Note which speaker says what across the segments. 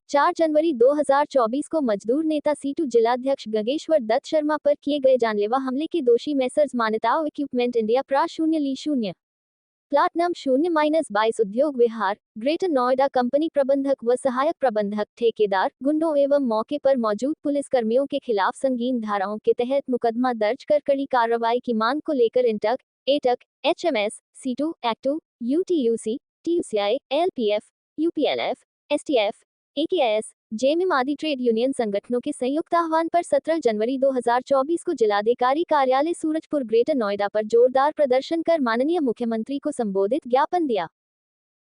Speaker 1: 4 जनवरी 2024 को मजदूर नेता सीटू जिलाध्यक्ष गगेश्वर दत्त शर्मा पर किए गए जानलेवा हमले के दोषी मेसर्स मान्यताओं इक्विपमेंट इंडिया प्रा 0 प्लाटनम 0-22 उद्योग विहार ग्रेटर नोएडा कंपनी प्रबंधक व सहायक प्रबंधक ठेकेदार गुंडों एवं मौके पर मौजूद पुलिसकर्मियों के खिलाफ संगीन धाराओं के तहत मुकदमा दर्ज कर कड़ी कार्रवाई की मांग को लेकर इंटक, एटक, एचएमएस, सीटू, एक्टू, यूटीयूसी, टीयूसीआई, एलपीएफ, यूपीएलएफ, एसटीएफ, एकेएस, जेएमएम आदि ट्रेड यूनियन संगठनों के संयुक्त आह्वान पर 17 जनवरी 2024 को जिलाधिकारी कार्यालय सूरजपुर ग्रेटर नोएडा पर जोरदार प्रदर्शन कर माननीय मुख्यमंत्री को संबोधित ज्ञापन दिया।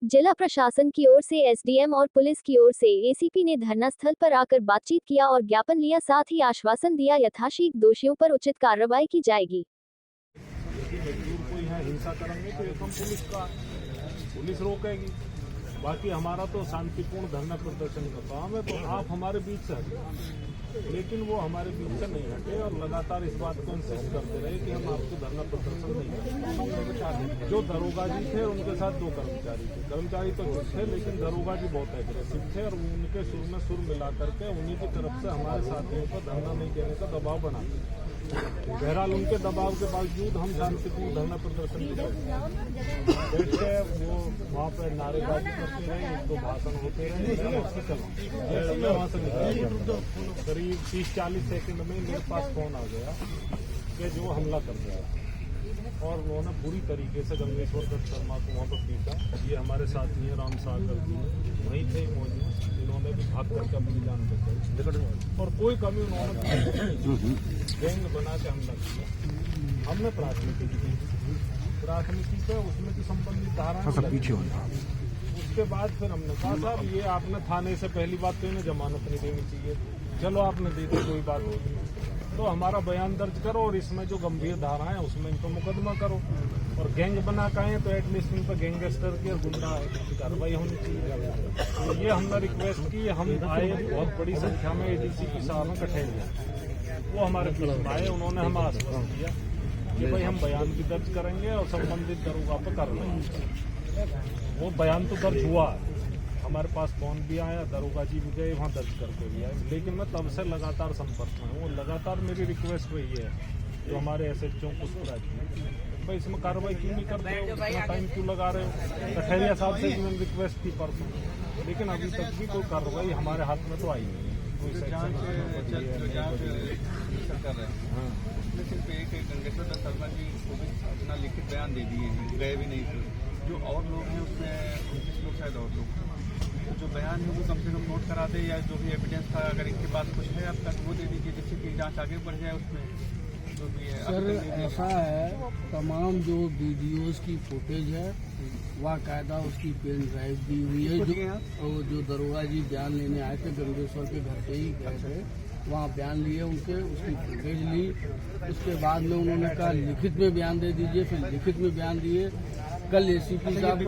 Speaker 1: जिला प्रशासन की ओर से एसडीएम और पुलिस की ओर से एसीपी ने धरना स्थल पर आकर बातचीत किया और ज्ञापन लिया, साथ ही आश्वासन दिया यथाशीघ्र दोषियों पर उचित कार्रवाई की जाएगी।
Speaker 2: हिंसा करेंगे तो एकदम पुलिस रोकेगी, बाकी हमारा तो शांतिपूर्ण धरना प्रदर्शन का काम है। तो आप हमारे बीच से हटे, लेकिन वो हमारे बीच से नहीं हटे और लगातार इस बात को इंसिस्ट करते रहे कि हम आपको धरना प्रदर्शन नहीं करेंगे। जो दरोगा जी थे उनके साथ 2 कर्मचारी तो कुछ थे, लेकिन दरोगा जी बहुत एग्रेसिव थे और उनके सुर में सुर मिला करके उन्हीं की तरफ से हमारे साथियों को धरना नहीं देने का दबाव बनाते। बहरहाल उनके दबाव के बावजूद हम शांतिपूर्ण धरना प्रदर्शन बैठे, वो वहाँ पर नारेबाजी करते रहे, 1-2 भाषण होते रहे। वहाँ से निकल करीब 30-40 सेकंड में मेरे पास फोन आ गया कि जो हमला कर दिया और उन्होंने बुरी तरीके से गंगेश्वर दत्त शर्मा को वहाँ पर पीटा। ये हमारे साथी हैं राम सागर जी, वहीं थे मौजूद, इन्होंने भी भाग करके अपनी जान बचाई और कोई कमी उन्होंने गैंग बना के हमला किया। हमने प्राथमिकी पे उसमें की संबंधित धारा पीछे होना। उसके बाद फिर हमने कहा साहब ये आपने थाने से पहली बात तो इन्हें जमानत नहीं देनी चाहिए, चलो आपने दे दी कोई बात नहीं, तो हमारा बयान दर्ज करो और इसमें जो गंभीर धारा है उसमें इनको मुकदमा करो। और गैंग बना के आए तो एटलीस्ट इन पर गैंगस्टर की और गुंडा की कार्रवाई होनी चाहिए। तो ये हमने रिक्वेस्ट की। हम आए बहुत बड़ी संख्या में एडीसीपी साहब कठेरिया, वो हमारे बीच में आए, उन्होंने हमें आश्वासन दिया कि भाई हम बयान भी दर्ज करेंगे और संबंधित दरोगा पर कार्रवाई। वो बयान तो दर्ज हुआ, हमारे पास फोन भी आया, दरोगा जी भी गए वहाँ दर्ज करके भी आए, लेकिन मैं तब से लगातार संपर्क में हूँ। लगातार मेरी रिक्वेस्ट रही है जो हमारे एसएचओ पुष्पराज भाई इसमें कार्रवाई क्यों नहीं करते हो, इतना टाइम क्यों लगा रहे हो। कठेरिया साहब से भी मैंने रिक्वेस्ट की परसों, लेकिन अभी तक भी कोई कार्रवाई हमारे हाथ में तो आई नहीं है।
Speaker 3: गंगेश्वर दत्त शर्मा जी को भी अपना लिखित बयान दे दिए हैं, गए भी नहीं थे। जो और लोग हैं उसमें 29 लोग शायद और लोग, तो जो बयान है वो कम से कम नोट करा दे, या जो भी एविडेंस था अगर इनके पास कुछ है अब तक वो दे दीजिए, जिससे कि जांच आगे बढ़ जाए उसमें जो भी है।
Speaker 4: सर ऐसा है, तमाम जो वीडियोस की फुटेज है बाकायदा उसकी पेन ड्राइव दी हुई है। जो दरोगा जी बयान लेने आए थे गंगेश्वर के घर पे ही गए थे, वहाँ बयान लिए उनके, उसकी फुटेज ली। उसके बाद में उन्होंने कहा लिखित में बयान दे दीजिए, फिर लिखित में बयान दिए। कल एसीपी साहब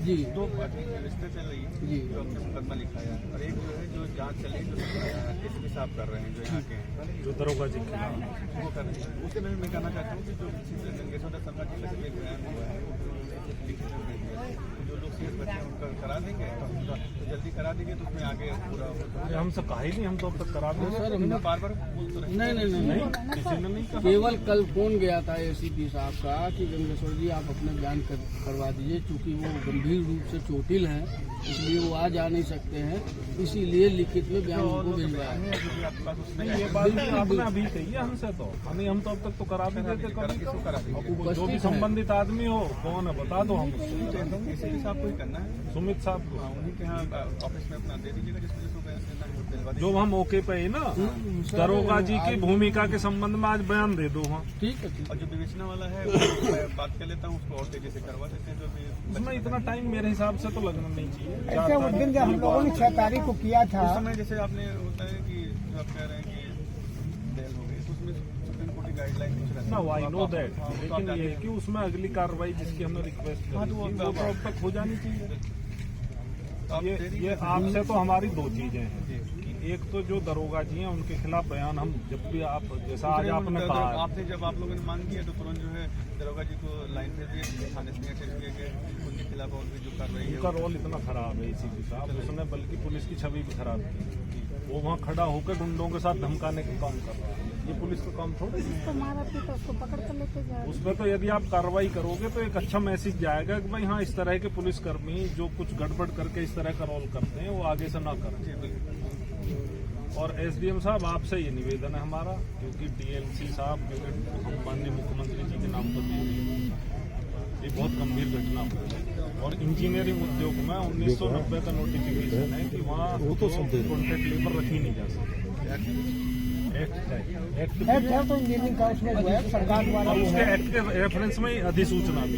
Speaker 4: जी
Speaker 3: 2 व्यवस्था चल रही है जी, जो हमने मुकदमा लिखा है, और एक जो है जो जांच चली जो एसीपी साहब कर रहे हैं, जो यहाँ के हैं,
Speaker 2: जो दरोगा जी
Speaker 3: वो कर रहे हैं। उसके में मैं कहना चाहता हूँ कि जो गंगेश्वर दत्त शर्मा जी का एक बयान हुआ है जो लोग सीएस बच्चे उनका करा देंगे, तो जल्दी करा देंगे तो उसमें आगे पूरा
Speaker 2: हमसे कहा ही नहीं, हम तो अब तक करा देंगे।
Speaker 4: सर
Speaker 3: बार बार बोलते रहे
Speaker 4: नहीं,
Speaker 2: किसी ने नहीं कहा।
Speaker 4: केवल कल फोन गया था एसीपी साहब का कि गंगेश्वर जी आप अपने बयान करवा दीजिए, क्योंकि वो गंभीर रूप से चोटिल हैं, इसलिए वो आज आ नहीं सकते हैं, इसीलिए लिखित में बयान उनको भिजवाया है।
Speaker 2: ये बात आपने अभी कही है हमसे, तो हम तो अब तक तो करा भी देते, जो भी संबंधित आदमी हो कौन है बता दो, हम
Speaker 3: उससे साहब को ही करना है,
Speaker 2: सुमित साहब को
Speaker 3: उन्हीं के यहाँ ऑफिस में अपना दे दीजिएगा, जिस वजह से
Speaker 2: जो हम मौके पे ही ना दरोगा जी की भूमिका के संबंध में आज बयान दे दो। हाँ
Speaker 4: ठीक है।
Speaker 3: और जो विवेचना वाला है मैं बात कर लेता हूँ, उसको और तेजी से करवा देते हैं। जो भी
Speaker 2: उसमें इतना टाइम मेरे हिसाब से तो लगना नहीं चाहिए।
Speaker 5: ऐसे उस दिन जब हम लोगों ने 6 तारीख को किया था,
Speaker 3: उस समय जैसे आपने होता है कि जो आप कह रहे हैं कि देर हो गई, तो उसमें सुप्रीम कोर्ट की गाइडलाइन कुछ रहती है।
Speaker 2: ना आई नो दैट, लेकिन ये कि उसमें अगली कार्रवाई जिसकी हमने रिक्वेस्ट की वो तो अब तक हो जानी चाहिए। ये आपसे तो हमारी 2 चीजें हैं कि एक तो जो दरोगा जी हैं उनके खिलाफ बयान हम जब भी आप जैसा आज आपने कहा
Speaker 3: आपने जब आप लोगों ने मांग किया तो तुरंत जो है दरोगा जी को लाइन पे दिए, थाने से अटैच किए गए, उनके खिलाफ और भी जो कार्रवाई है
Speaker 2: उनका रोल इतना खराब है एसीपी साहब, उसने बल्कि पुलिस की छवि भी खराब की। वो वहाँ खड़ा होकर गुंडों के साथ धमकाने का काम कर रहा है, ये पुलिस का काम थोड़ा है।
Speaker 5: उसको मारा फिर तो उसको पकड़ कर लेके जा रहे
Speaker 2: उसमें तो यदि आप कार्रवाई करोगे तो एक अच्छा मैसेज जाएगा कि भाई हाँ इस तरह के पुलिसकर्मी जो कुछ गड़बड़ करके इस तरह का रोल करते हैं वो आगे से ना करें। और एसडीएम साहब आपसे ये निवेदन है हमारा, क्योंकि टीएमसी साहब क्योंकि हम माननीय मुख्यमंत्री जी के नाम पर दे रहे हैं, ये बहुत गंभीर घटना हुई। और इंजीनियरिंग उद्योग में 1990 का नोटिफिकेशन है कि वहाँ कॉन्ट्रैक्ट लेबर रखी नहीं जा सकती। एक्ट
Speaker 5: हैं। तो इंजीनियरिंग का उसमें जो है सरकार द्वारा
Speaker 2: और उसके एक्ट के रेफरेंस में ही अधिसूचना भी